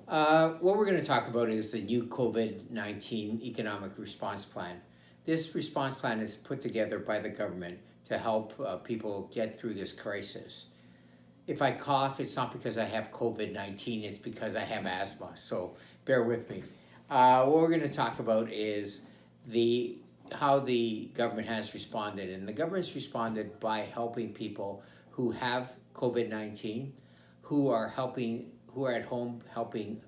What we're going to talk about is the new COVID-19 economic response plan. This response plan is put together by the government to help people get through this crisis. If I cough, it's not because I have COVID-19, it's because I have asthma, so bear with me. What we're going to talk about is the how the government has responded, and the government's responded by helping people who have COVID-19, who are at home helping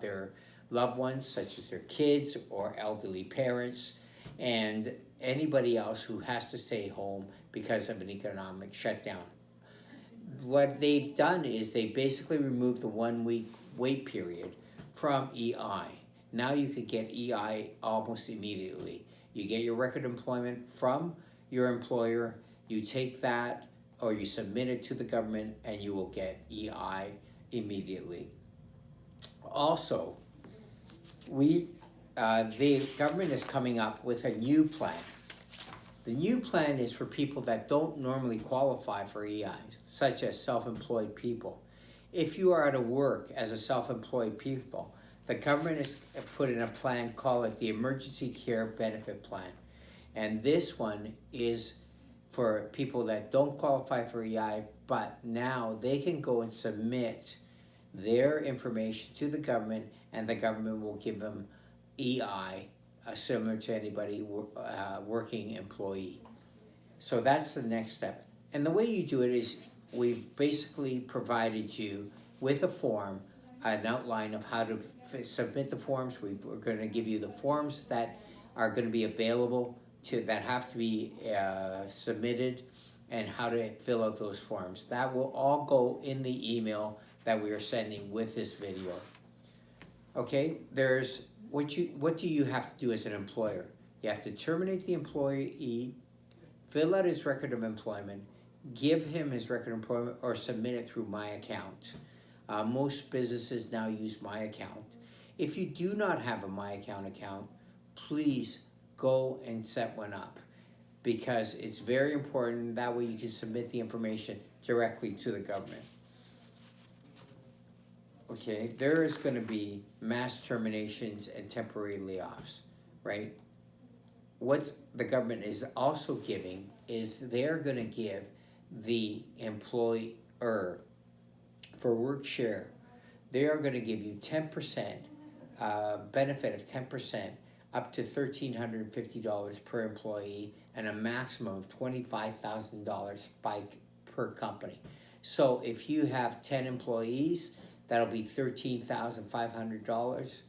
their loved ones, such as their kids or elderly parents, and anybody else who has to stay home because of an economic shutdown. What they've done is they basically removed the 1 week wait period from EI. Now you could get EI almost immediately. You get your record of employment from your employer, you take that or you submit it to the government, and you will get EI immediately. Also, the government is coming up with a new plan. The new plan is for people that don't normally qualify for EI, such as self-employed people. If you are out of work as a self-employed people, the government has put in a plan, call it the Emergency Care Benefit Plan. And this one is for people that don't qualify for EI, but now they can go and submit their information to the government, and the government will give them EI, similar to anybody working employee. So that's the next step. And the way you do it is we've basically provided you with a form, an outline of how to submit the forms. We're going to give you the forms that are going to be available that have to be submitted, and how to fill out those forms. That will all go in the email that we are sending with this video. Okay, there's what do you have to do as an employer? You have to terminate the employee, fill out his record of employment, give him his record of employment, or submit it through My Account. Most businesses now use My Account. If you do not have a My account, please go and set one up, because it's very important. That way you can submit the information directly to the government. Okay, there is going to be mass terminations and temporary layoffs, right? What the government is also giving is they're going to give the employer, for work share, they are going to give you 10%, benefit of 10%, up to $1,350 per employee, and a maximum of $25,000 per company. So if you have 10 employees, that'll be $13,500,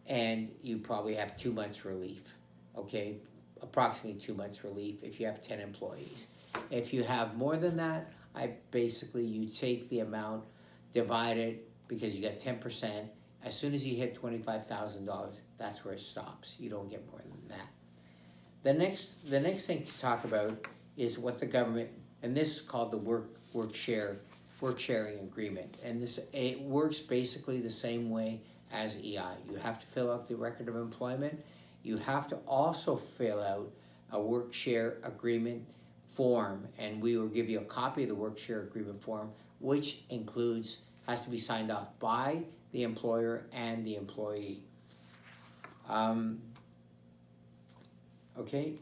and you probably have 2 months relief, okay? Approximately 2 months relief if you have 10 employees. If you have more than that, you take the amount, divide it, because you got 10%. As soon as you hit $25,000, that's where it stops. You don't get more than that. The next thing to talk about is what the government, and this is called the work sharing agreement, and it works basically the same way as EI. You have to fill out the record of employment. You have to also fill out a work share agreement form, and we will give you a copy of the work share agreement form, which has to be signed off by the employer and the employee. Okay,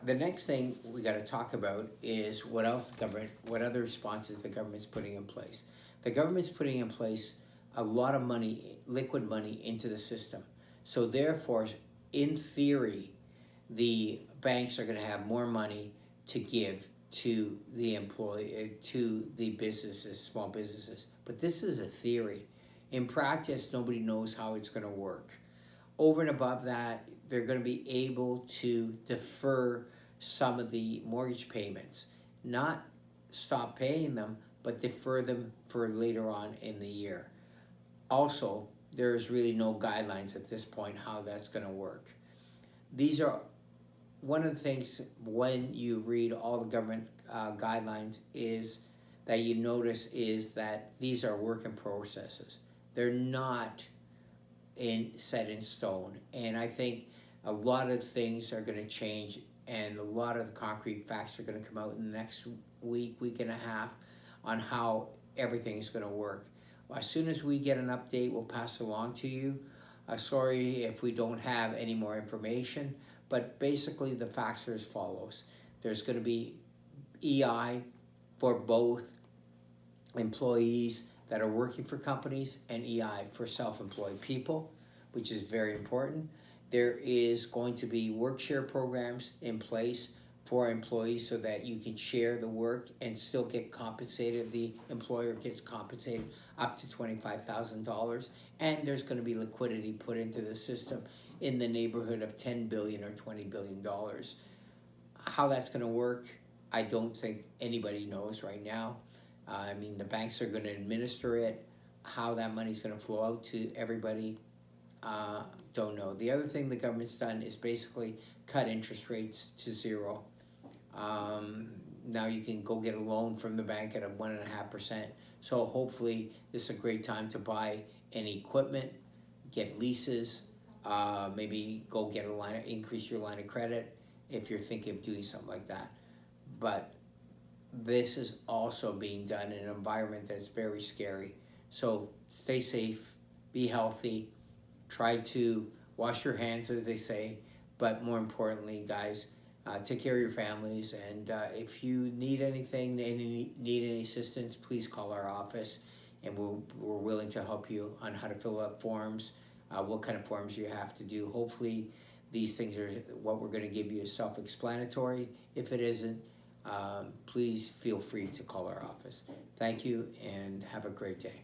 the next thing we got to talk about is what other responses the government's putting in place. The government's putting in place a lot of money, liquid money, into the system. So therefore, in theory, the banks are going to have more money to give to the businesses, small businesses. But this is a theory. In practice, nobody knows how it's going to work. Over and above that, they're going to be able to defer some of the mortgage payments, not stop paying them, but defer them for later on in the year. Also, there's really no guidelines at this point how that's going to work. These are one of the things when you read all the government guidelines is that you notice is that these are work in processes. They're not set in stone, and I think a lot of things are going to change, and a lot of the concrete facts are going to come out in the next week and a half on how everything is going to work. As soon as we get an update, we'll pass it along to you. Sorry if we don't have any more information, but basically the facts are as follows. There's going to be EI for both employees that are working for companies and EI for self-employed people, which is very important. There is going to be work share programs in place for employees so that you can share the work and still get compensated. The employer gets compensated up to $25,000, and there's going to be liquidity put into the system in the neighborhood of $10 billion or $20 billion. How that's going to work, I don't think anybody knows right now. I mean, the banks are going to administer it. How that money's going to flow out to everybody, don't know. The other thing the government's done is basically cut interest rates to zero. Now you can go get a loan from the bank at a 1.5%. So hopefully this is a great time to buy any equipment, get leases, maybe go get a line, increase your line of credit if you're thinking of doing something like that. But this is also being done in an environment that's very scary. So stay safe, be healthy, try to wash your hands, as they say, but more importantly, guys, take care of your families, and if you need anything, need any assistance, please call our office, and we're willing to help you on how to fill out forms, what kind of forms you have to do. Hopefully these things are, what we're going to give you is self-explanatory. If it isn't, please feel free to call our office. Thank you, and have a great day.